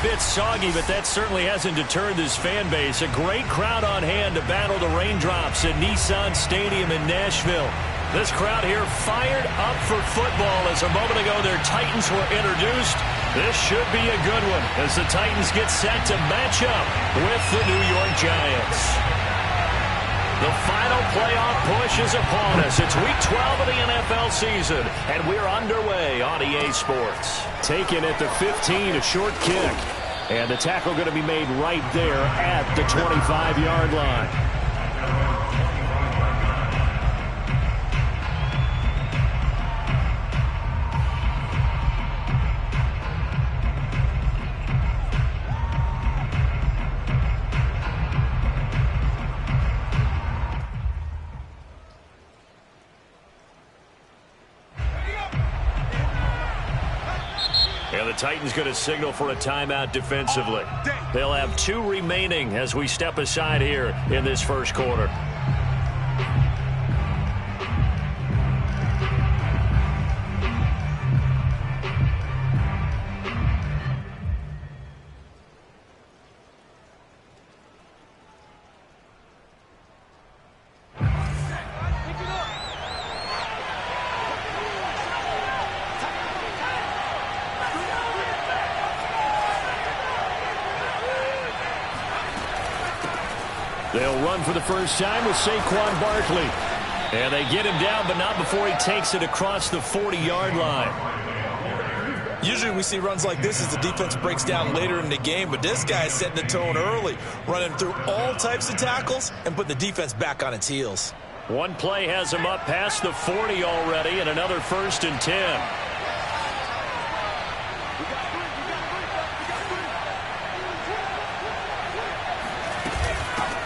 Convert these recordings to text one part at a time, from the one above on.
bit soggy, but that certainly hasn't deterred this fan base. A great crowd on hand to battle the raindrops at Nissan Stadium in Nashville. This crowd here fired up for football as a moment ago their Titans were introduced. This should be a good one as the Titans get set to match up with the New York Giants. The final playoff push is upon us. It's Week 12 of the NFL season, and we're underway on EA Sports. Taken at the 15, a short kick. And the tackle going to be made right there at the 25-yard line. And the Titans going to signal for a timeout defensively. They'll have 2 remaining as we step aside here in this first quarter. They'll run for the first time with Saquon Barkley. And they get him down, but not before he takes it across the 40-yard line. Usually we see runs like this as the defense breaks down later in the game, but this guy is setting the tone early, running through all types of tackles and putting the defense back on its heels. One play has him up past the 40 already, and another 1st and 10.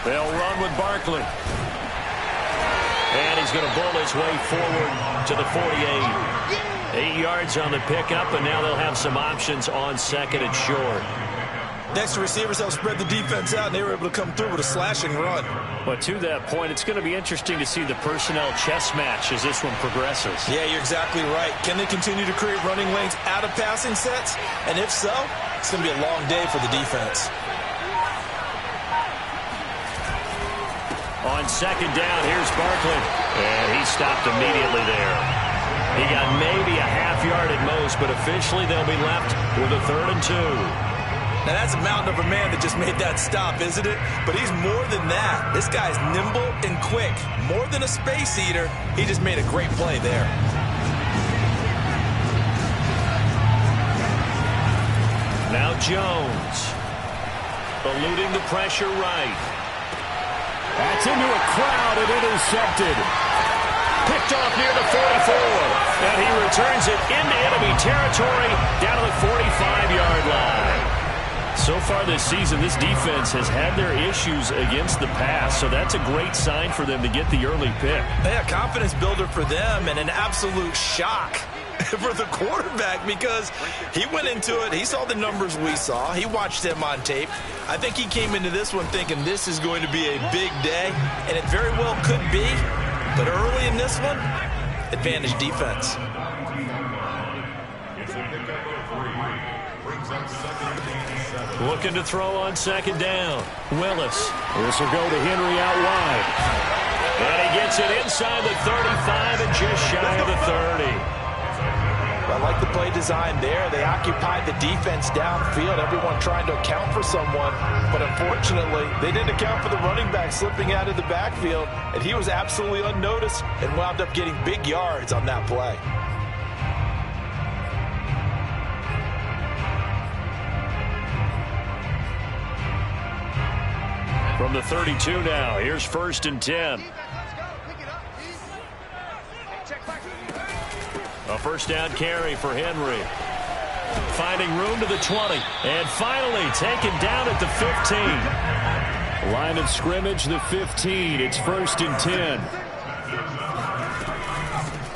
They'll run with Barkley. And he's going to bull his way forward to the 48. 8 yards on the pickup, and now they'll have some options on 2nd and short. Next to receivers, they'll spread the defense out, and they were able to come through with a slashing run. But to that point, it's going to be interesting to see the personnel chess match as this one progresses. Yeah, you're exactly right. Can they continue to create running lanes out of passing sets? And if so, it's going to be a long day for the defense. On 2nd down, here's Barkley. And he stopped immediately there. He got maybe a half yard at most, but officially they'll be left with a 3rd and 2. Now that's a mountain of a man that just made that stop, isn't it? But he's more than that. This guy's nimble and quick. More than a space eater, he just made a great play there. Now Jones. Eluding the pressure right. That's into a crowd and intercepted. Picked off near the 44. And he returns it into enemy territory down to the 45-yard line. So far this season, this defense has had their issues against the pass, so that's a great sign for them to get the early pick. Yeah, confidence builder for them and an absolute shock for the quarterback because he went into it. He saw the numbers we saw. He watched them on tape. I think he came into this one thinking this is going to be a big day, and it very well could be. But early in this one, advantage defense. Looking to throw on 2nd down. Willis. This will go to Henry out wide. And he gets it inside the 35 and just shy of the 30. I like the play design there. They occupied the defense downfield, everyone trying to account for someone. But unfortunately, they didn't account for the running back slipping out of the backfield, and he was absolutely unnoticed and wound up getting big yards on that play. From the 32 now, here's 1st and 10. A 1st down carry for Henry. Finding room to the 20. And finally taken down at the 15. Line of scrimmage, the 15. It's 1st and 10.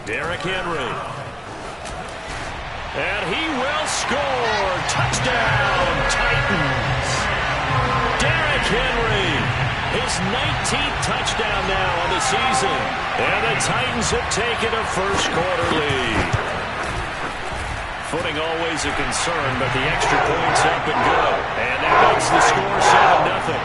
Derrick Henry. And he will score. Touchdown, Titans. Derrick Henry. His 19th touchdown now on the season. And the Titans have taken a first quarter lead. Footing always a concern, but the extra point's up and good. And that makes the score 7-0.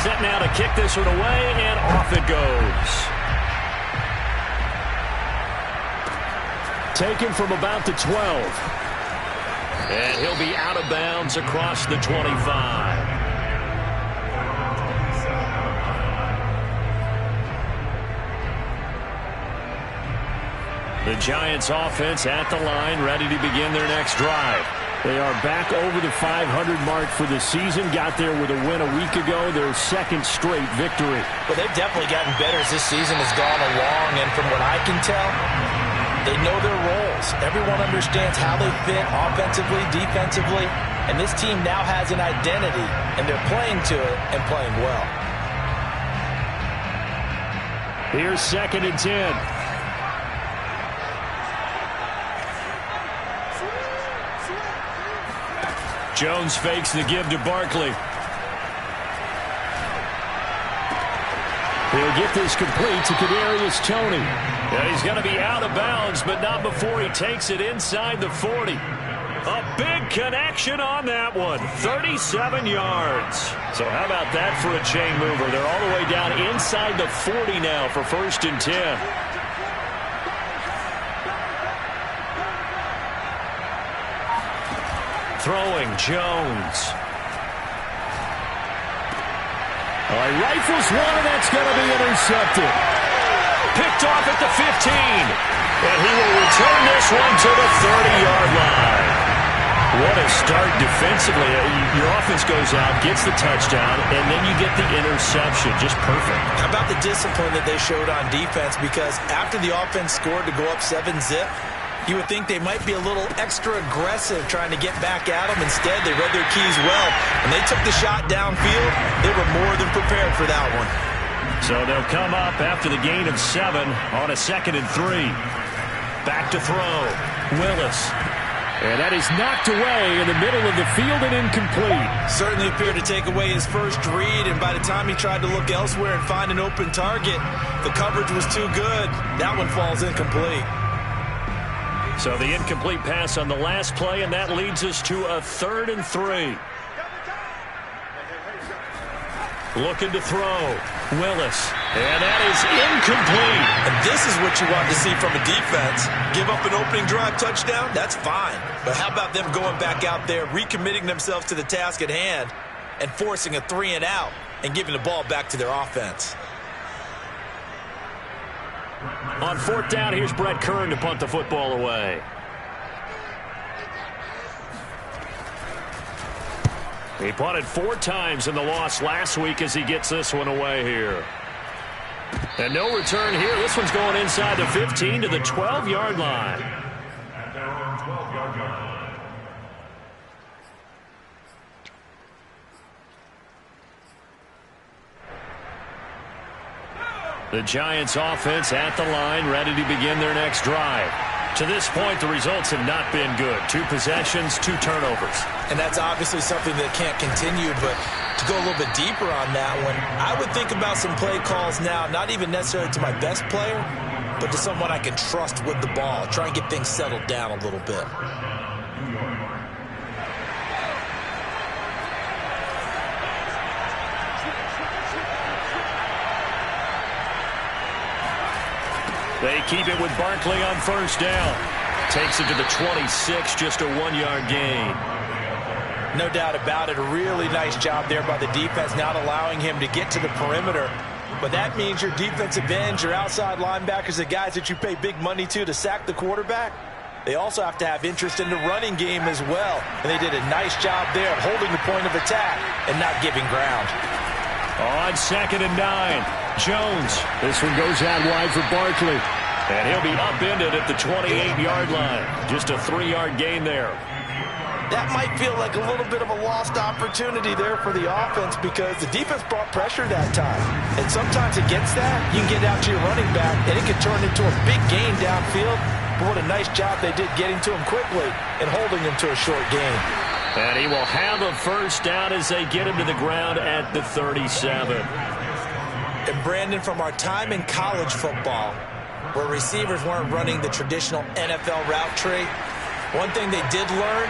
Set now to kick this one away, and off it goes. Taken from about the 12. And he'll be out of bounds across the 25. The Giants offense at the line, ready to begin their next drive. They are back over the 500 mark for the season. Got there with a win a week ago, their second straight victory. Well, they've definitely gotten better as this season has gone along, and from what I can tell, they know their roles. Everyone understands how they fit offensively, defensively, and this team now has an identity, and they're playing to it and playing well. Here's 2nd and 10. Jones fakes the give to Barkley. He'll get this complete to Kadarius Toney. And he's going to be out of bounds, but not before he takes it inside the 40. A big connection on that one. 37 yards. So how about that for a chain mover? They're all the way down inside the 40 now for 1st and 10. Throwing, Jones. Rifles one, and that's going to be intercepted. Picked off at the 15. And he will return this one to the 30-yard line. What a start defensively. Your offense goes out, gets the touchdown, and then you get the interception. Just perfect. How about the discipline that they showed on defense? Because after the offense scored to go up 7-zip, you would think they might be a little extra aggressive trying to get back at them. Instead, they read their keys well. When they took the shot downfield, they were more than prepared for that one. So they'll come up after the gain of 7 on a 2nd and 3. Back to throw. Willis. And that is knocked away in the middle of the field and incomplete. Certainly appeared to take away his first read, and by the time he tried to look elsewhere and find an open target, the coverage was too good. That one falls incomplete. So the incomplete pass on the last play, and that leads us to a 3rd and 3. Looking to throw. Willis. And that is incomplete. And this is what you want to see from a defense. Give up an opening drive touchdown, that's fine. But how about them going back out there, recommitting themselves to the task at hand, and forcing a 3-and-out and giving the ball back to their offense? On 4th down, here's Brett Kern to punt the football away. He punted 4 times in the loss last week as he gets this one away here. And no return here. This one's going inside the 15 to the 12-yard line. The Giants offense at the line, ready to begin their next drive. To this point, the results have not been good. 2 possessions, 2 turnovers. And that's obviously something that can't continue, but to go a little bit deeper on that one, I would think about some play calls now, not even necessarily to my best player, but to someone I can trust with the ball. Try and get things settled down a little bit. They keep it with Barkley on 1st down. Takes it to the 26, just a 1-yard gain. No doubt about it. A really nice job there by the defense, not allowing him to get to the perimeter. But that means your defensive ends, your outside linebackers, the guys that you pay big money to sack the quarterback, they also have to have interest in the running game as well. And they did a nice job there of holding the point of attack and not giving ground. On 2nd and 9, Jones. This one goes out wide for Barkley. And he'll be upended at the 28-yard line. Just a 3-yard gain there. That might feel like a little bit of a lost opportunity there for the offense because the defense brought pressure that time. And sometimes against that, you can get out to your running back, and it can turn into a big gain downfield. But what a nice job they did getting to him quickly and holding him to a short gain. And he will have a 1st down as they get him to the ground at the 37. And Brandon, from our time in college football, where receivers weren't running the traditional NFL route tree, one thing they did learn,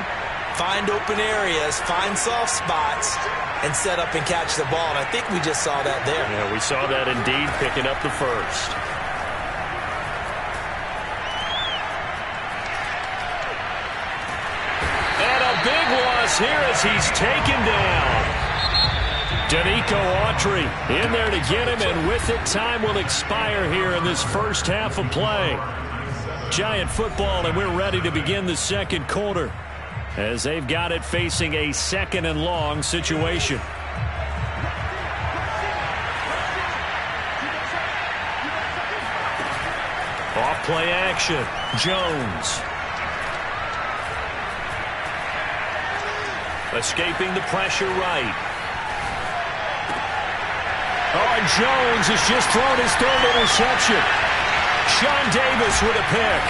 find open areas, find soft spots, and set up and catch the ball. And I think we just saw that there. Yeah, we saw that indeed, picking up the first. And a big loss here as he's taken down. Danico Autry in there to get him, and with it, time will expire here in this first half of play. Giant football, and we're ready to begin the second quarter as they've got it facing a second and long situation. Off play action. Jones. Escaping the pressure right. Oh, and Jones has just thrown his third interception. Sean Davis with a pick.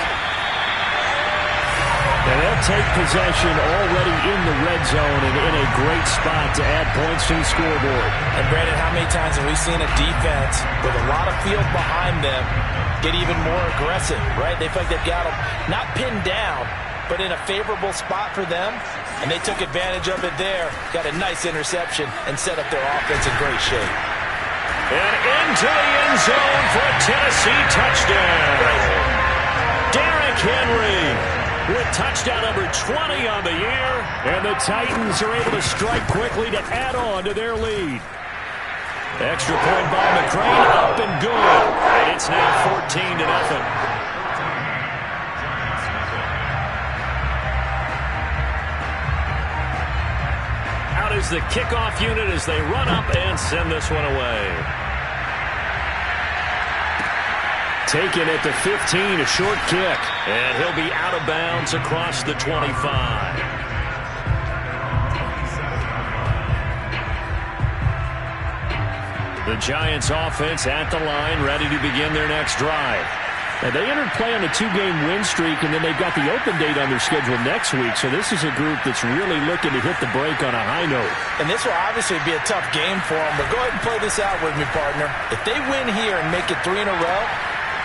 And they'll take possession already in the red zone and in a great spot to add points to the scoreboard. And Brandon, how many times have we seen a defense with a lot of field behind them get even more aggressive, right? They feel like they've got them not pinned down, but in a favorable spot for them. And they took advantage of it there, got a nice interception, and set up their offense in great shape. And into the end zone for a Tennessee touchdown. Derrick Henry with touchdown number 20 on the year. And the Titans are able to strike quickly to add on to their lead. Extra point by McCrane, up and good. And it's now 14-0. Is the kickoff unit as they run up and send this one away. Taken at the 15, a short kick. And he'll be out of bounds across the 25. The Giants offense at the line, ready to begin their next drive. And they entered play on a 2-game win streak, and then they've got the open date on their schedule next week. So this is a group that's really looking to hit the break on a high note. And this will obviously be a tough game for them, but go ahead and play this out with me, partner. If they win here and make it 3 in a row,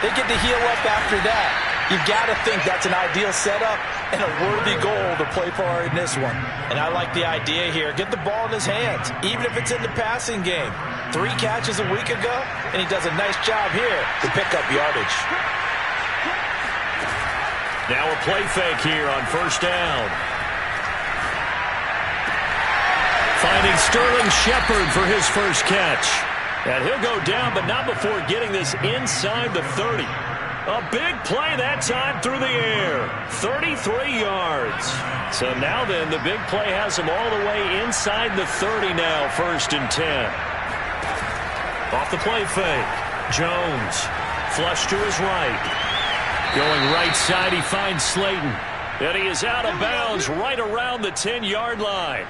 they get to heal up after that. You've got to think that's an ideal setup and a worthy goal to play for in this one. And I like the idea here. Get the ball in his hands, even if it's in the passing game. 3 catches a week ago, and he does a nice job here to pick up yardage. Now a play fake here on first down. Finding Sterling Shepard for his first catch. And he'll go down, but not before getting this inside the 30. A big play that time through the air. 33 yards. So now then, the big play has him all the way inside the 30 now, 1st and 10. Off the play fake. Jones. Flush to his right. Going right side, he finds Slayton. And he is out of bounds right around the 10-yard line.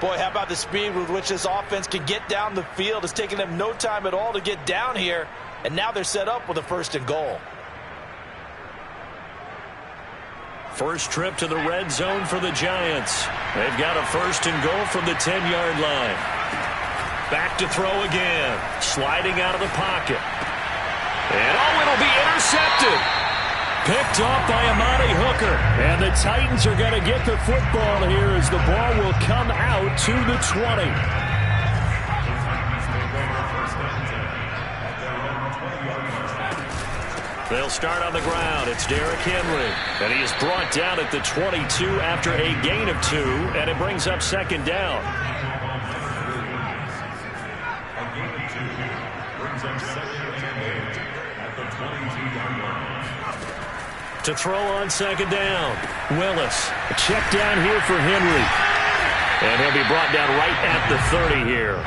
Boy, how about the speed with which this offense can get down the field? It's taken them no time at all to get down here. And now they're set up with a 1st and goal. First trip to the red zone for the Giants. They've got a 1st and goal from the 10-yard line. Back to throw again. Sliding out of the pocket. And oh, it'll be intercepted. Picked off by Amani Hooker. And the Titans are going to get the football here as the ball will come out to the 20. They'll start on the ground. It's Derrick Henry. And he is brought down at the 22 after a gain of 2. And it brings up 2nd down. To throw on 2nd down. Willis. A check down here for Henry. And he'll be brought down right at the 30 here.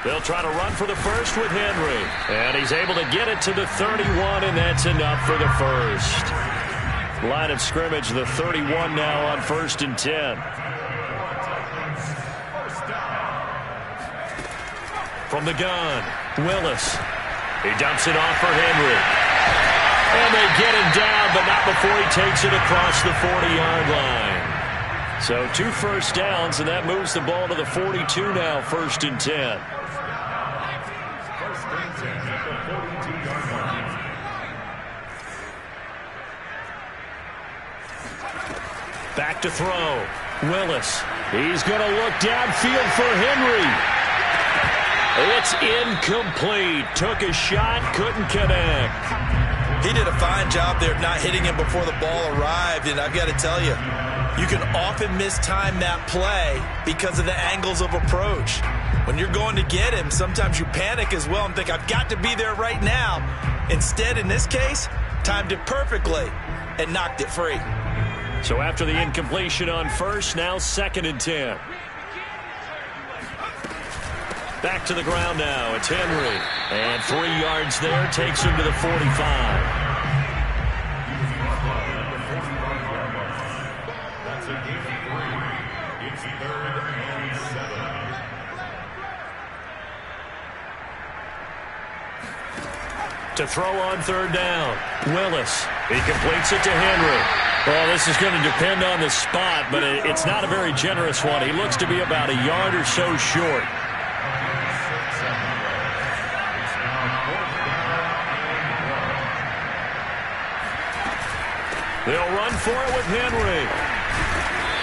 They'll try to run for the first with Henry. And he's able to get it to the 31, and that's enough for the first. Line of scrimmage, the 31 now on 1st and 10. From the gun, Willis. He dumps it off for Henry. And they get him down, but not before he takes it across the 40-yard line. So 2 first downs, and that moves the ball to the 42 now, 1st and 10. Back to throw. Willis. He's going to look downfield for Henry. It's incomplete. Took a shot, couldn't connect. He did a fine job there of not hitting him before the ball arrived, and I've got to tell you, you can often mistime that play because of the angles of approach. When you're going to get him, sometimes you panic as well and think, I've got to be there right now. Instead, in this case, timed it perfectly and knocked it free. So after the incompletion on first, now 2nd and 10. Back to the ground now. It's Henry. And 3 yards there. Takes him to the 45. To throw on 3rd down. Willis. He completes it to Henry. Well, this is going to depend on the spot, but it's not a very generous one. He looks to be about a yard or so short. They'll run for it with Henry.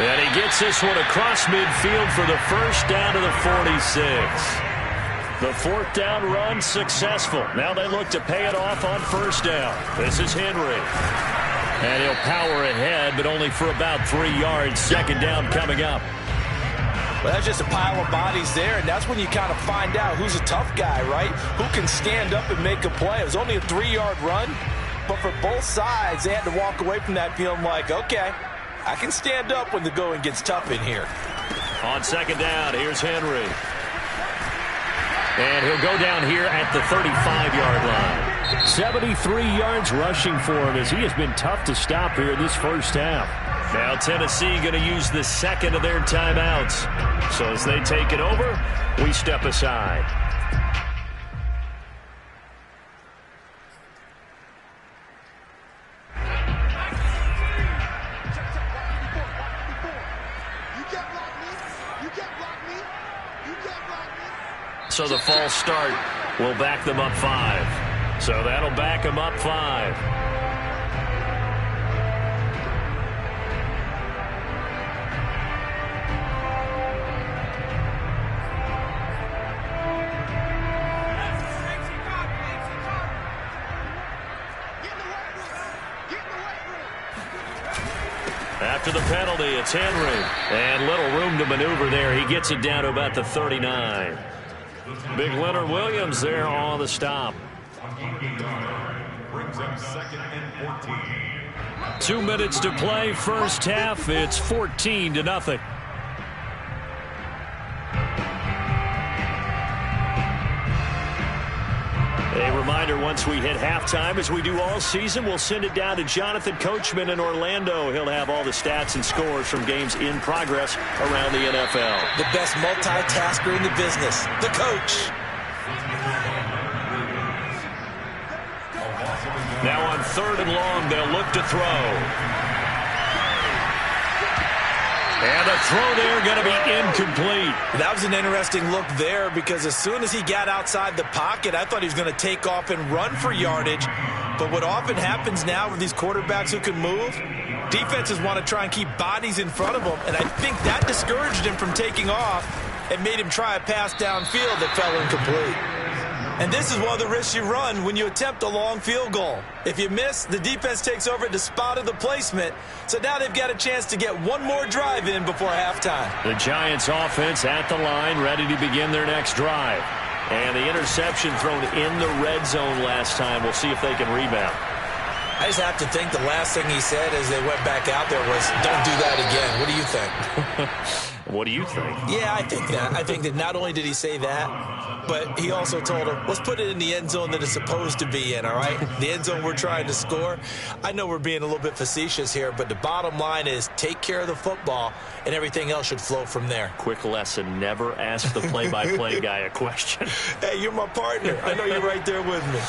And he gets this one across midfield for the 1st down to the 46. The 4th down run successful. Now they look to pay it off on 1st down. This is Henry. And he'll power ahead, but only for about 3 yards. 2nd down coming up. Well, that's just a pile of bodies there, and that's when you kind of find out who's a tough guy, right? Who can stand up and make a play. It was only a 3-yard run, but for both sides, they had to walk away from that feeling like, okay, I can stand up when the going gets tough in here. On 2nd down, here's Henry. And he'll go down here at the 35-yard line. 73 yards rushing for him as he has been tough to stop here this 1st half. Now Tennessee going to use the 2nd of their timeouts. So as they take it over, we step aside. So the false start will back them up 5. So that'll back them up 5. After the penalty, it's Henry. And little room to maneuver there. He gets it down to about the 39. Big Leonard Williams there on the stop. Brings up 2nd and 14. 2 minutes to play, 1st half. It's 14-0. A reminder, once we hit halftime, as we do all season, we'll send it down to Jonathan Coachman in Orlando. He'll have all the stats and scores from games in progress around the NFL. The best multitasker in the business, the coach. Now on 3rd and long, they'll look to throw. And the throw there going to be incomplete. That was an interesting look there because as soon as he got outside the pocket, I thought he was going to take off and run for yardage. But what often happens now with these quarterbacks who can move, defenses want to try and keep bodies in front of them. And I think that discouraged him from taking off and made him try a pass downfield that fell incomplete. And this is one of the risks you run when you attempt a long field goal. If you miss, the defense takes over at the spot of the placement. So now they've got a chance to get one more drive in before halftime. The Giants offense at the line, ready to begin their next drive. And the interception thrown in the red zone last time. We'll see if they can rebound. I just have to think the last thing he said as they went back out there was, don't do that again. What do you think? What do you think? Yeah, I think that. I think that not only did he say that, but he also told him, let's put it in the end zone that it's supposed to be in, all right? The end zone we're trying to score. I know we're being a little bit facetious here, but the bottom line is take care of the football, and everything else should flow from there. Quick lesson, never ask the play-by-play guy a question. Hey, you're my partner. I know you're right there with me.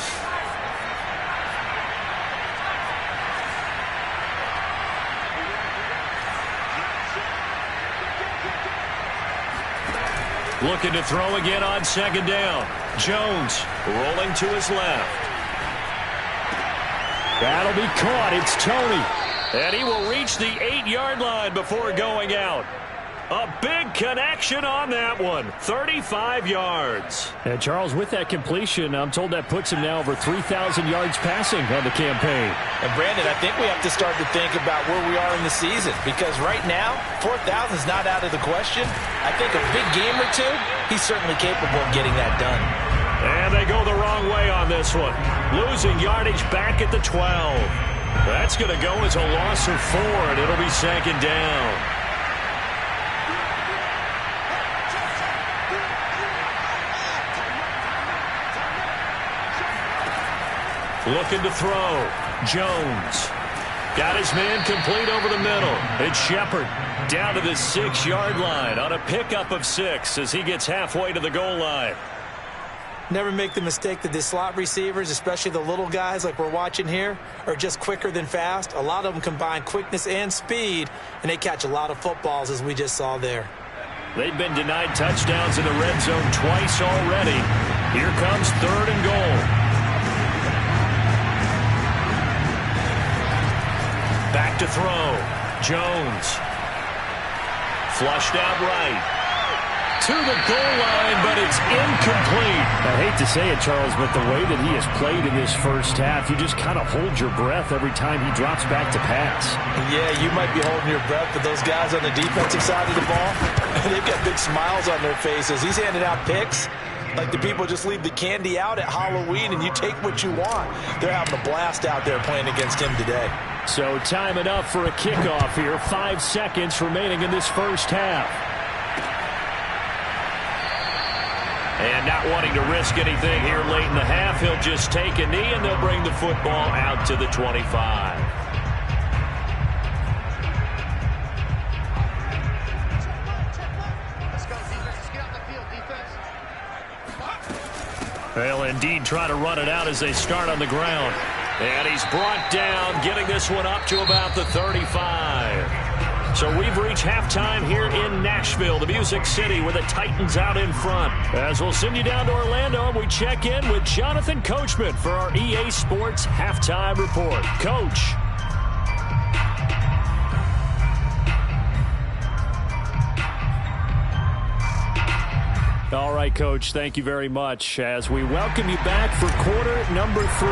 Looking to throw again on second down. Jones rolling to his left. That'll be caught. It's Toney. And he will reach the 8-yard line before going out. A big connection on that one. 35 yards. And Charles, with that completion, I'm told that puts him now over 3,000 yards passing on the campaign. And Brandon, I think we have to start to think about where we are in the season, because right now, 4,000 is not out of the question. I think a big game or two, he's certainly capable of getting that done. And they go the wrong way on this one. Losing yardage back at the 12. That's going to go as a loss of 4, and it'll be second down. Looking to throw. Jones. Got his man complete over the middle. It's Shepard down to the 6-yard line on a pickup of 6 as he gets halfway to the goal line. Never make the mistake that the slot receivers, especially the little guys like we're watching here, are just quicker than fast. A lot of them combine quickness and speed, and they catch a lot of footballs, as we just saw there. They've been denied touchdowns in the red zone twice already. Here comes 3rd and goal. Back to throw. Jones. Flushed out right. To the goal line, but it's incomplete. I hate to say it, Charles, but the way that he has played in this first half, you just kind of hold your breath every time he drops back to pass. Yeah, you might be holding your breath, but those guys on the defensive side of the ball, they've got big smiles on their faces. He's handing out picks like the people just leave the candy out at Halloween and you take what you want. They're having a blast out there playing against him today. So time enough for a kickoff here. 5 seconds remaining in this first half. And not wanting to risk anything here late in the half, he'll just take a knee and they'll bring the football out to the 25. They'll indeed try to run it out as they start on the ground. And he's brought down, getting this one up to about the 35. So we've reached halftime here in Nashville, the Music City, with the Titans out in front. As we'll send you down to Orlando, and we check in with Jonathan Coachman for our EA Sports Halftime Report. Coach. All right, Coach, thank you very much as we welcome you back for quarter number 3.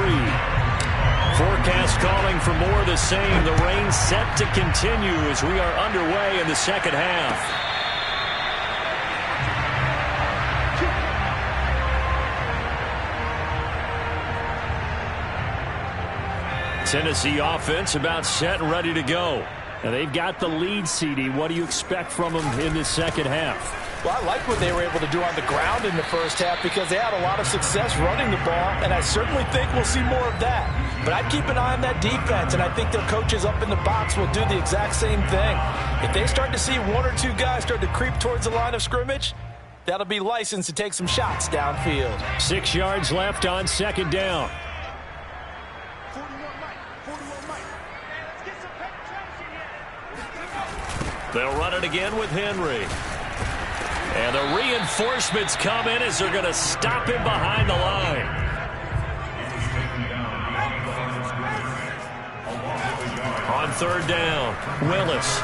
Forecast calling for more of the same. The rain set to continue as we are underway in the second half. Tennessee offense about set and ready to go. And they've got the lead, CD. What do you expect from them in this second half? Well, I like what they were able to do on the ground in the first half because they had a lot of success running the ball, and I certainly think we'll see more of that. But I'd keep an eye on that defense, and I think their coaches up in the box will do the exact same thing. If they start to see 1 or 2 guys start to creep towards the line of scrimmage, that'll be licensed to take some shots downfield. 6 yards left on second down. They'll run it again with Henry. And the reinforcements come in as they're going to stop him behind the line. On third down, Willis.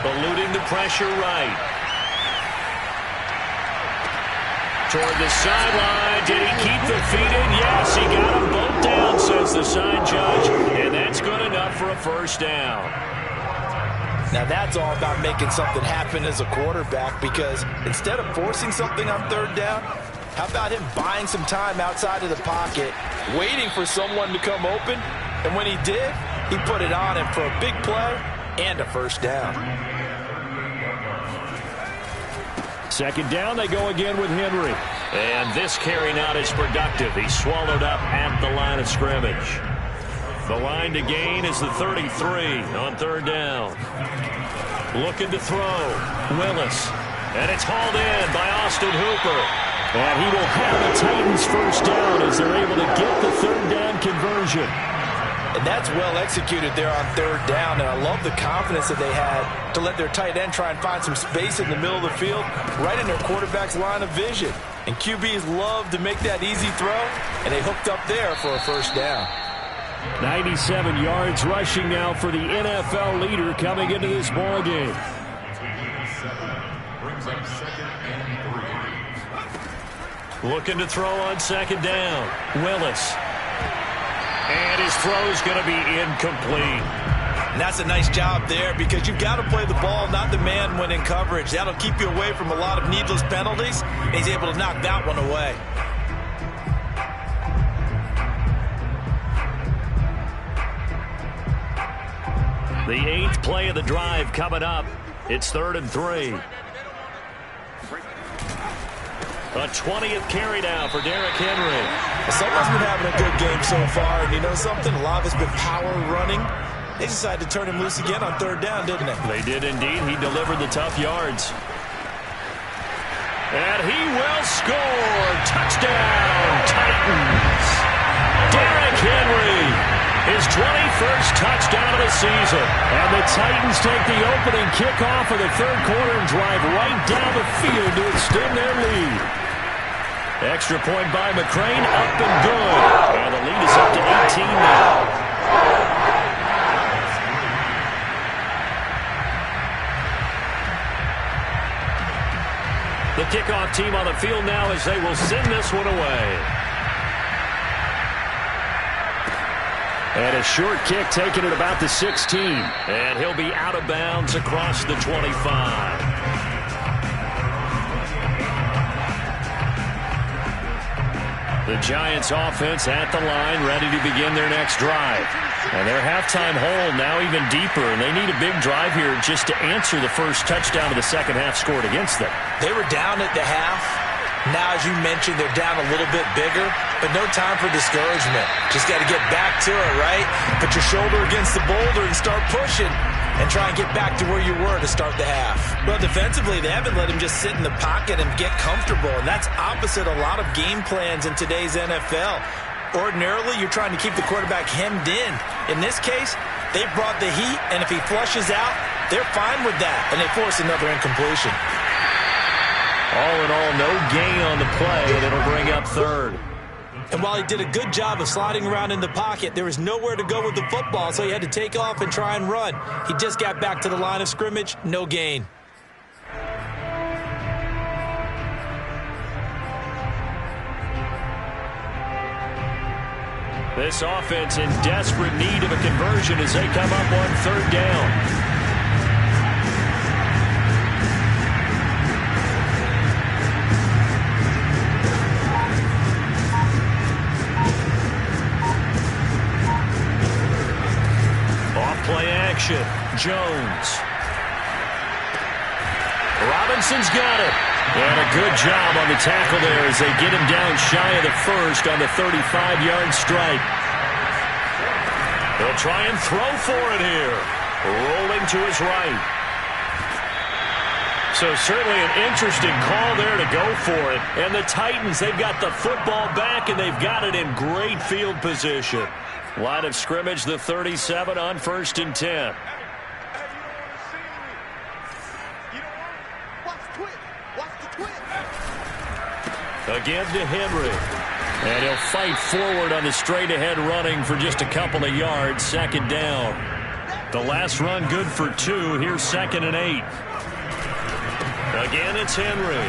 Eluding the pressure right. Toward the sideline. Did he keep the feet in? Yes, he got them both down, says the sign judge. And that's good enough for a first down. Now that's all about making something happen as a quarterback, because instead of forcing something on third down, how about him buying some time outside of the pocket, waiting for someone to come open, and when he did, he put it on him for a big play and a first down. Second down, they go again with Henry. And this carry not as productive. He's swallowed up at the line of scrimmage. The line to gain is the 33 on third down. Looking to throw. Willis. And it's hauled in by Austin Hooper. And he will have the Titans first down as they're able to get the third down conversion. And that's well executed there on third down. And I love the confidence that they had to let their tight end try and find some space in the middle of the field, right in their quarterback's line of vision. And QBs love to make that easy throw, and they hooked up there for a first down. 97 yards rushing now for the NFL leader coming into this ball game. Looking to throw on second down. Willis. And his throw is going to be incomplete. And that's a nice job there because you've got to play the ball, not the man when in coverage. That'll keep you away from a lot of needless penalties. And he's able to knock that one away. The 8th play of the drive coming up. It's 3rd and 3. A 20th carry now for Derrick Henry. Well, someone's been having a good game so far, and you know something? A lot of it's been power running. They decided to turn him loose again on third down, didn't they? They did indeed. He delivered the tough yards. And he will score. Touchdown, Titans. Derrick Henry, his 21st touchdown of the season. And the Titans take the opening kickoff of the third quarter and drive right down the field to extend their lead. Extra point by McCrane, up and good. And the lead is up to 18 now. The kickoff team on the field now as they will send this one away. And a short kick taken at about the 16. And he'll be out of bounds across the 25. The Giants offense at the line, ready to begin their next drive. And their halftime hole now even deeper, and they need a big drive here just to answer the first touchdown of the second half scored against them. They were down at the half. Now, as you mentioned, they're down a little bit bigger, but no time for discouragement. Just got to get back to it, right? Put your shoulder against the boulder and start pushing and try and get back to where you were to start the half. Well, defensively, they haven't let him just sit in the pocket and get comfortable, and that's opposite a lot of game plans in today's NFL. Ordinarily, you're trying to keep the quarterback hemmed in. In this case, they brought the heat, and if he flushes out, they're fine with that, and they force another incompletion. All in all, no gain on the play, and it'll bring up third. And while he did a good job of sliding around in the pocket, there was nowhere to go with the football, so he had to take off and try and run. He just got back to the line of scrimmage, no gain. This offense in desperate need of a conversion as they come up on third down. Play action. Jones. Robinson's got it. And a good job on the tackle there as they get him down shy of the first on the 35-yard strike. They'll try and throw for it here. Rolling to his right. So certainly an interesting call there to go for it. And the Titans, they've got the football back and they've got it in great field position. Line of scrimmage, the 37 on 1st and 10. Again to Henry. And he'll fight forward on the straight-ahead running for just a couple of yards. Second down. The last run good for 2. Here's 2nd and 8. Again, it's Henry.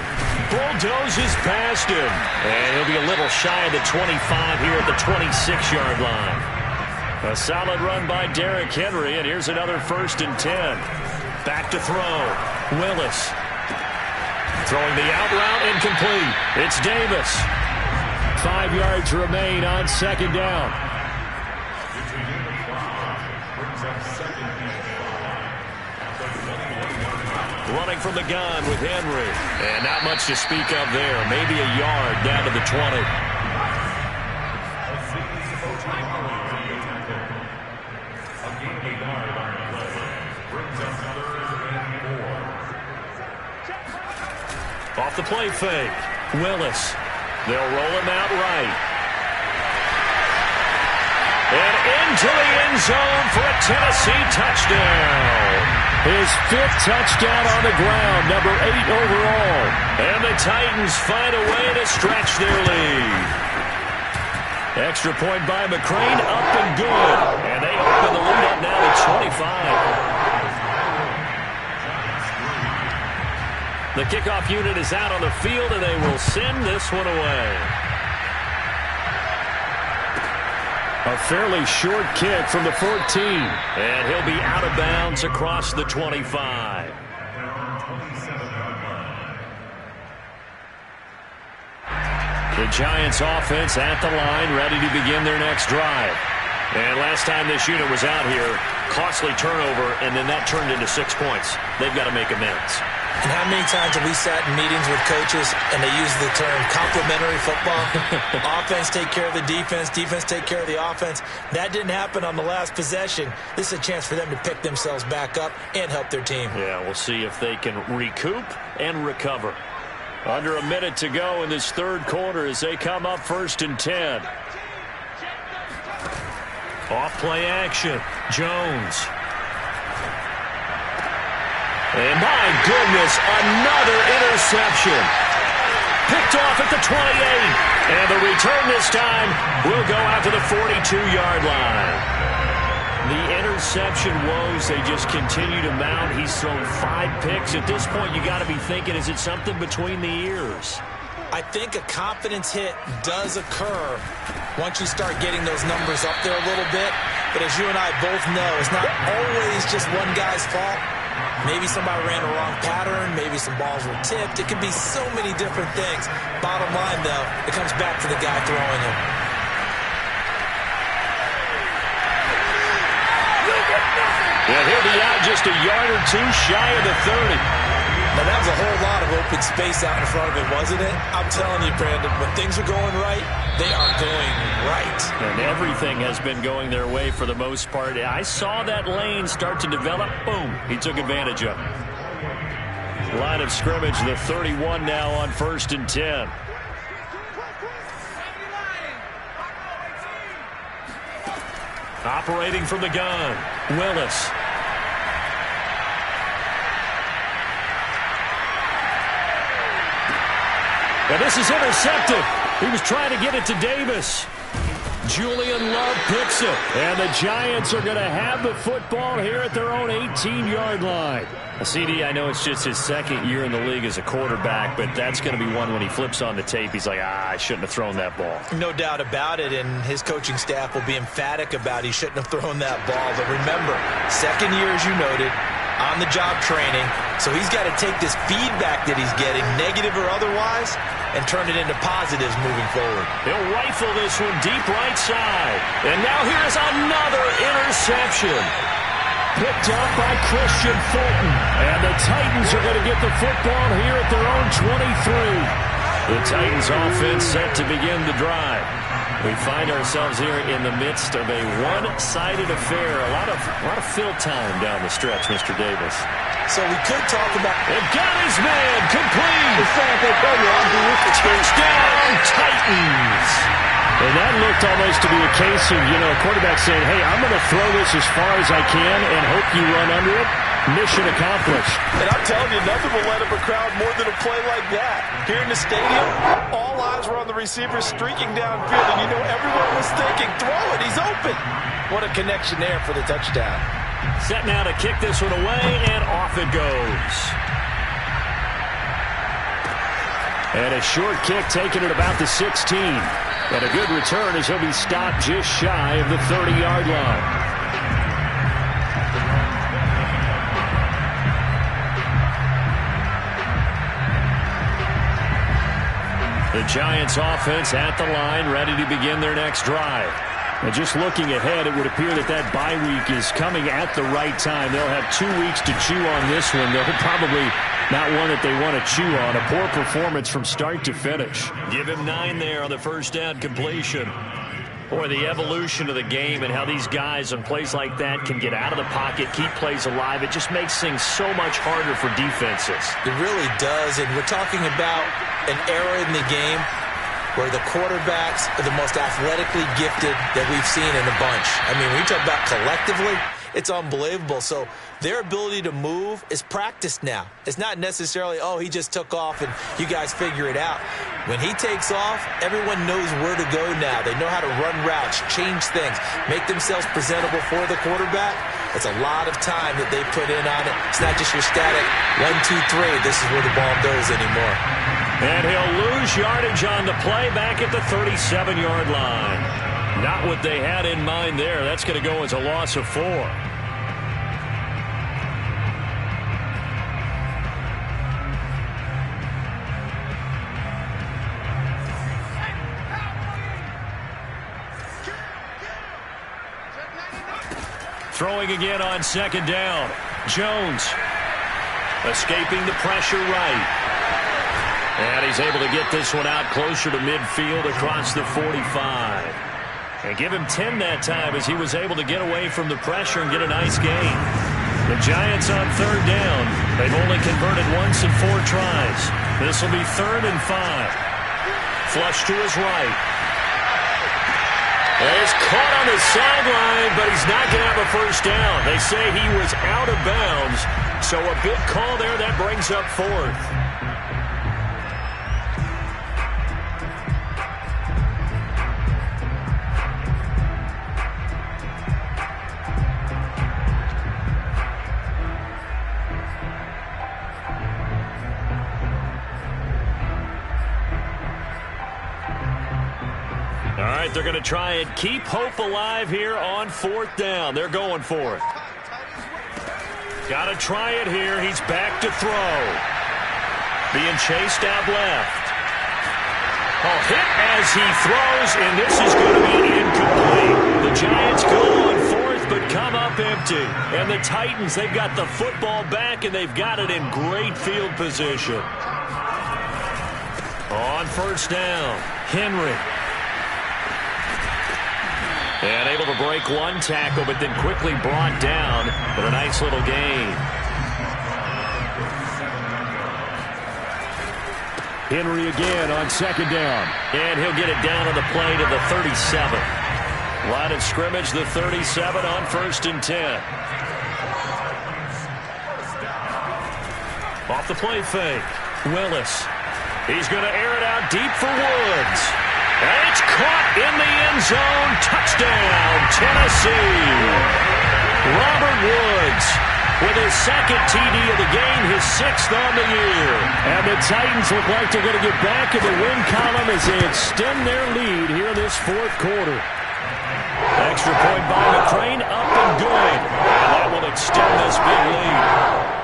Bulldozes past him. And he'll be a little shy of the 25 here at the 26-yard line. A solid run by Derrick Henry, and here's another 1st and 10. Back to throw. Willis. Throwing the out route, incomplete. It's Davis. 5 yards remain on second down. Running from the gun with Henry. And not much to speak of there. Maybe a yard down to the 20. Off the play fake. Willis. They'll roll him out right. And into the end zone for a Tennessee touchdown. His 5th touchdown on the ground, number 8 overall. And the Titans find a way to stretch their lead. Extra point by McCrane, up and good. And they open the lead up now to 25. The kickoff unit is out on the field, and they will send this one away. A fairly short kick from the 14. And he'll be out of bounds across the 25. The Giants offense at the line, ready to begin their next drive. And last time this unit was out here, costly turnover, and then that turned into 6 points. They've got to make amends. And how many times have we sat in meetings with coaches and they use the term complementary football? Offense take care of the defense, defense take care of the offense. That didn't happen on the last possession. This is a chance for them to pick themselves back up and help their team. Yeah, we'll see if they can recoup and recover. Under a minute to go in this third quarter as they come up 1st and 10. Off play action. Jones. And my goodness, another interception. Picked off at the 28. And the return this time will go out to the 42-yard line. The interception woes, they just continue to mount. He's thrown 5 picks. At this point, you got to be thinking, is it something between the ears? I think a confidence hit does occur once you start getting those numbers up there a little bit. But as you and I both know, it's not always just one guy's fault. Maybe somebody ran a wrong pattern. Maybe some balls were tipped. It can be so many different things. Bottom line, though, it comes back to the guy throwing them. And he'll be out just a yard or 2 shy of the 30. Now, that was a whole lot of open space out in front of him, wasn't it? I'm telling you, Brandon, when things are going right, they are going right. And everything has been going their way for the most part. I saw that lane start to develop. Boom. He took advantage of it. Line of scrimmage, the 31 now on 1st and 10. Operating from the gun, Willis. And this is intercepted. He was trying to get it to Davis. Julian Love picks it. And the Giants are going to have the football here at their own 18-yard line. CD, I know it's just his 2nd year in the league as a quarterback, but that's going to be one when he flips on the tape. He's like, I shouldn't have thrown that ball. No doubt about it, and his coaching staff will be emphatic about he shouldn't have thrown that ball. But remember, 2nd year, as you noted, on-the-job training. So he's got to take this feedback that he's getting, negative or otherwise, and turn it into positives moving forward. He'll rifle this one deep right side. And now here's another interception. Picked up by Christian Fulton. And the Titans are going to get the football here at their own 23. The Titans offense set to begin the drive. We find ourselves here in the midst of a one-sided affair. A lot of fill time down the stretch, Mr. Davis. So we could talk about... And got his man complete. Touchdown, Titans. And that looked almost to be a case of, a quarterback saying, hey, I'm going to throw this as far as I can and hope you run under it. Mission accomplished. And I'm telling you, nothing will light up a crowd more than a play like that. Here in the stadium, all eyes were on the receiver streaking downfield, and everyone was thinking, throw it, he's open. What a connection there for the touchdown. Set now to kick this one away, and off it goes. And a short kick taken at about the 16. And a good return as he'll be stopped just shy of the 30-yard line. The Giants offense at the line, ready to begin their next drive. And just looking ahead, it would appear that bye week is coming at the right time. They'll have 2 weeks to chew on this one. They'll probably not one that they want to chew on. A poor performance from start to finish. Give him 9 there on the first down completion. Boy, the evolution of the game and how these guys on plays like that can get out of the pocket, keep plays alive, it just makes things so much harder for defenses. It really does, and we're talking about an era in the game where the quarterbacks are the most athletically gifted that we've seen in a bunch. I mean, when you talk about collectively, it's unbelievable. So their ability to move is practiced now. It's not necessarily, oh, he just took off and you guys figure it out. When he takes off, everyone knows where to go now. They know how to run routes, change things, make themselves presentable for the quarterback. It's a lot of time that they put in on it. It's not just your static 1, 2, 3. This is where the ball goes anymore. And he'll lose yardage on the play back at the 37-yard line. Not what they had in mind there. That's going to go as a loss of 4. Throwing again on 2nd down. Jones escaping the pressure right. And he's able to get this one out closer to midfield across the 45. And give him 10 that time as he was able to get away from the pressure and get a nice gain. The Giants on 3rd down. They've only converted once in 4 tries. This will be 3rd and 5. Flush to his right. And he's caught on the sideline, but he's not going to have a first down. They say he was out of bounds. So a big call there. That brings up 4th. All right, they're going to try and keep hope alive here on 4th down. They're going for it. Got to try it here. He's back to throw. Being chased out left. Oh, hit as he throws, and this is going to be incomplete. The Giants go on 4th, but come up empty. And the Titans, they've got the football back, and they've got it in great field position. On 1st down, Henry. And able to break one tackle, but then quickly brought down. But a nice little gain. Henry again on 2nd down. And he'll get it down on the play to the 37. Line of scrimmage, the 37 on 1st and 10. Off the play fake. Willis. He's going to air it out deep for Woods. And it's caught in the end zone. Touchdown, Tennessee. Robert Woods with his 2nd TD of the game, his 6th on the year. And the Titans look like they're going to get back in the win column as they extend their lead here this 4th quarter. Extra point by McCrane, up and good. And that will extend this big lead.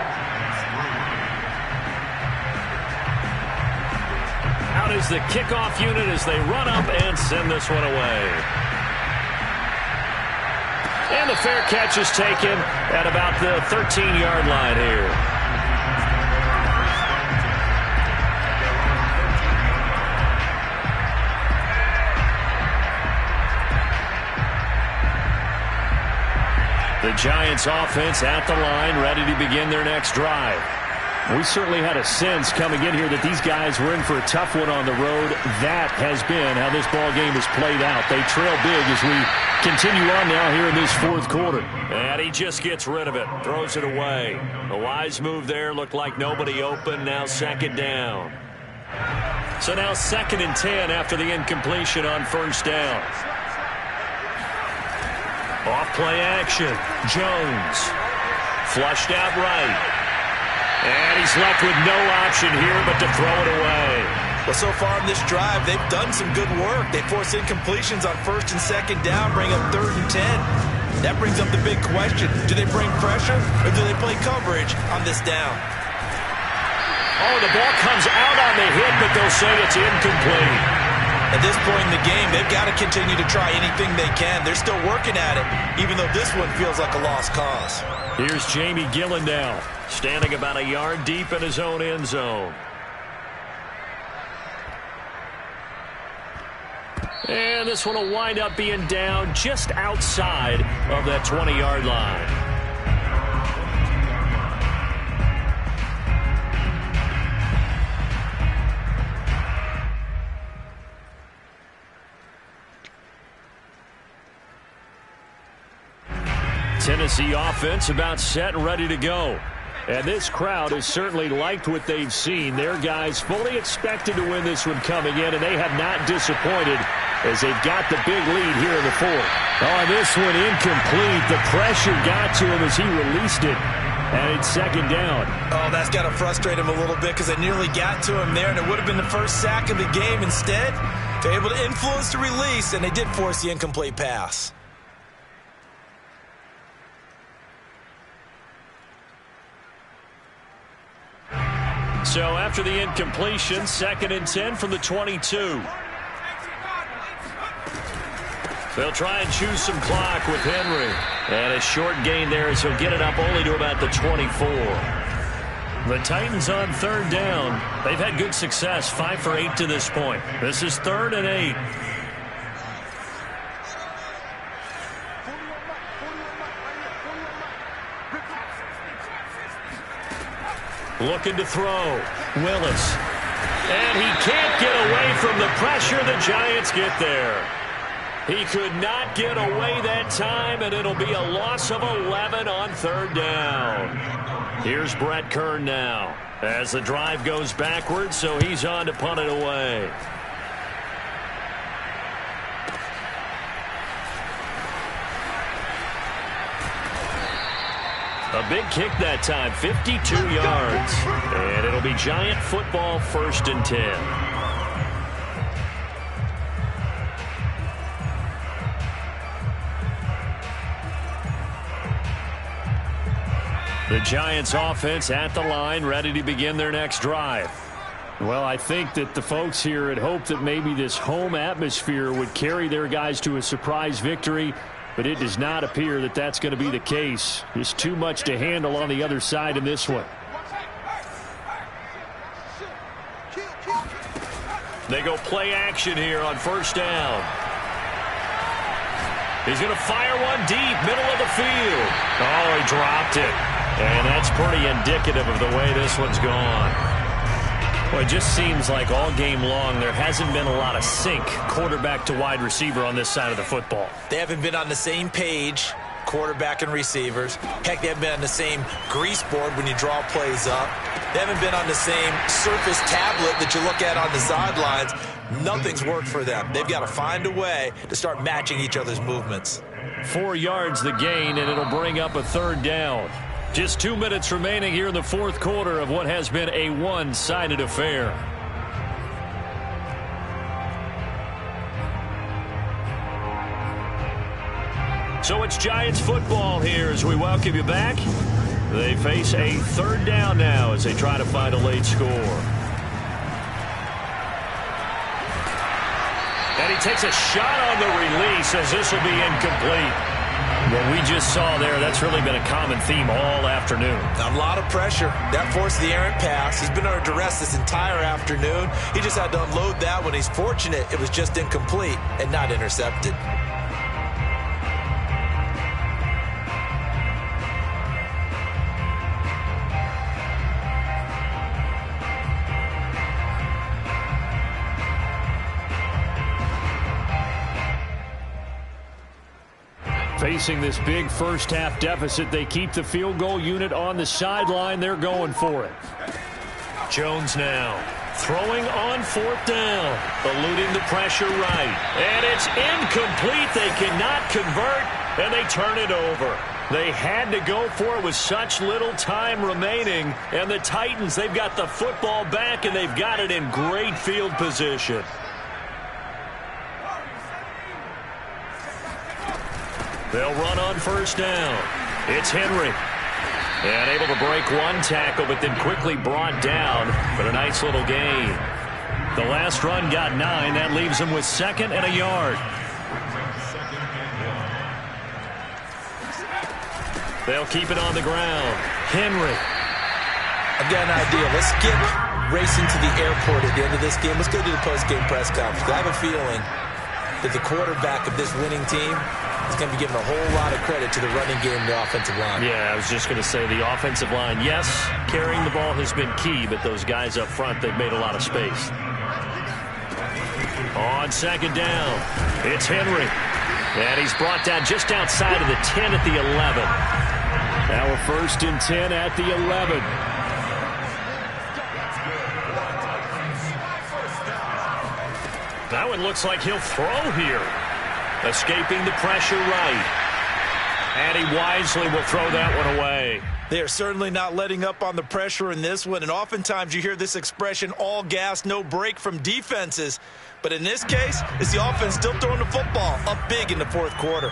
Out is the kickoff unit as they run up and send this one away. And the fair catch is taken at about the 13-yard line here. The Giants offense at the line, ready to begin their next drive. We certainly had a sense coming in here that these guys were in for a tough one on the road. That has been how this ball game has played out. They trail big as we continue on now here in this 4th quarter. And he just gets rid of it, throws it away. A wise move there, looked like nobody open. Now 2nd down. So now 2nd and 10 after the incompletion on 1st down. Off play action. Jones. Flushed out right. And he's left with no option here but to throw it away. Well, so far in this drive, they've done some good work. They force incompletions on 1st and 2nd down, bring up 3rd and 10. That brings up the big question. Do they bring pressure or do they play coverage on this down? Oh, the ball comes out on the hit, but they'll say it's incomplete. At this point in the game, they've got to continue to try anything they can. They're still working at it, even though this one feels like a lost cause. Here's Jamie Gillen now, standing about a yard deep in his own end zone. And this one will wind up being down just outside of that 20-yard line. Tennessee offense about set and ready to go. And this crowd has certainly liked what they've seen. Their guys fully expected to win this one coming in, and they have not disappointed as they've got the big lead here in the fourth. Oh, this one incomplete. The pressure got to him as he released it, and it's second down. Oh, that's got to frustrate him a little bit because they nearly got to him there, and it would have been the first sack of the game. Instead, they're able to influence the release, and they did force the incomplete pass. So after the incompletion, 2nd and 10 from the 22. They'll try and choose some clock with Henry. And a short gain there as he'll get it up only to about the 24. The Titans on 3rd down. They've had good success, 5 for 8 to this point. This is 3rd and 8. Looking to throw. Willis. And he can't get away from the pressure. The Giants get there. He could not get away that time, and it'll be a loss of 11 on 3rd down. Here's Brett Kern now as the drive goes backwards, so he's on to punt it away. A big kick that time, 52 yards. And it'll be Giant football, 1st and 10. The Giants offense at the line, ready to begin their next drive. Well, I think that the folks here had hoped that maybe this home atmosphere would carry their guys to a surprise victory, but it does not appear that that's going to be the case. There's too much to handle on the other side in this one. They go play action here on 1st down. He's going to fire one deep, middle of the field. Oh, he dropped it. And that's pretty indicative of the way this one's gone. Well, it just seems like all game long there hasn't been a lot of sync quarterback to wide receiver on this side of the football. They haven't been on the same page, quarterback and receivers. Heck, they haven't been on the same grease board when you draw plays up. They haven't been on the same surface tablet that you look at on the sidelines. Nothing's worked for them. They've got to find a way to start matching each other's movements. 4 yards the gain, and it'll bring up a 3rd down. Just 2 minutes remaining here in the 4th quarter of what has been a one-sided affair. So it's Giants football here as we welcome you back. They face a 3rd down now as they try to find a late score. And he takes a shot on the release as this will be incomplete. What we just saw there, that's really been a common theme all afternoon. A lot of pressure. That forced the errant pass. He's been under duress this entire afternoon. He just had to unload that one. He's fortunate it was just incomplete and not intercepted. Facing this big first-half deficit, they keep the field goal unit on the sideline. They're going for it. Jones now throwing on 4th down, eluding the pressure right. And it's incomplete. They cannot convert, and they turn it over. They had to go for it with such little time remaining. And the Titans, they've got the football back, and they've got it in great field position. They'll run on 1st down. It's Henry. And able to break one tackle, but then quickly brought down. But a nice little gain. The last run got 9. That leaves them with 2nd and a yard. They'll keep it on the ground. Henry. I've got an idea. Let's skip racing to the airport at the end of this game. Let's go to the post-game press conference. I have a feeling that the quarterback of this winning team is going to be given a whole lot of credit to the running game and the offensive line. Yeah, I was just going to say the offensive line, yes, carrying the ball has been key, but those guys up front, they've made a lot of space. On 2nd down, it's Henry. And he's brought down just outside of the 10 at the 11. Now a 1st and 10 at the 11. That one looks like he'll throw here. Escaping the pressure right. And he wisely will throw that one away. They are certainly not letting up on the pressure in this one, and oftentimes you hear this expression, all gas, no break from defenses. But in this case, it's the offense still throwing the football up big in the 4th quarter.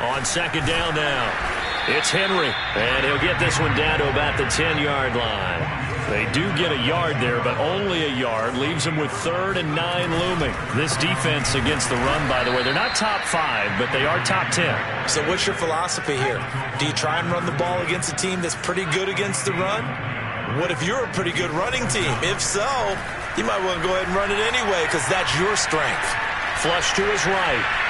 On 2nd down now. It's Henry, and he'll get this one down to about the 10-yard line. They do get a yard there, but only a yard. Leaves them with 3rd and 9 looming. This defense against the run, by the way, they're not top 5, but they are top 10. So what's your philosophy here? Do you try and run the ball against a team that's pretty good against the run? What if you're a pretty good running team? If so, you might want to go ahead and run it anyway because that's your strength. Flush to his right.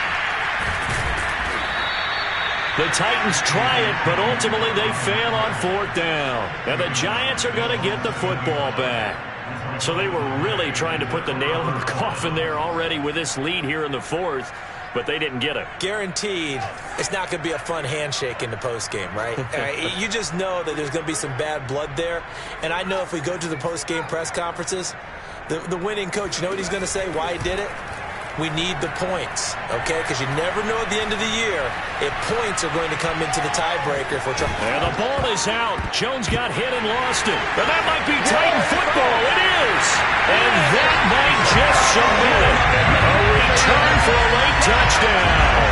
The Titans try it, but ultimately they fail on 4th down. And the Giants are going to get the football back. So they were really trying to put the nail in the coffin there already with this lead here in the 4th, but they didn't get it. Guaranteed it's not going to be a fun handshake in the postgame, right? You just know that there's going to be some bad blood there. And I know if we go to the postgame press conferences, the winning coach, you know what he's going to say, why he did it? We need the points, okay? Because you never know at the end of the year if points are going to come into the tiebreaker if we're trying. And the ball is out. Jones got hit and lost it. But that might be Titan football. It is. And that might just submit it. A return for a late touchdown.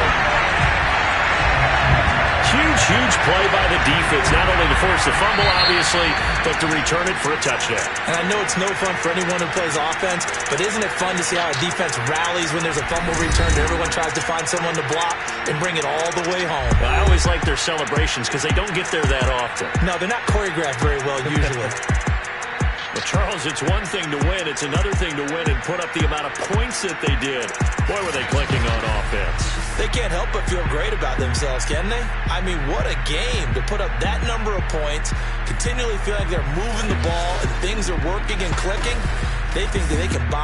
Huge play by the defense, not only to force the fumble, obviously, but to return it for a touchdown. And I know it's no fun for anyone who plays offense, but isn't it fun to see how a defense rallies when there's a fumble return? Everyone tries to find someone to block and bring it all the way home. I always like their celebrations because they don't get there that often. No, they're not choreographed very well usually. Well, Charles, it's one thing to win. It's another thing to win and put up the amount of points that they did. Boy, were they clicking on offense. They can't help but feel great about themselves, can they? I mean, what a game to put up that number of points, continually feel like they're moving the ball and things are working and clicking. They think that they can buy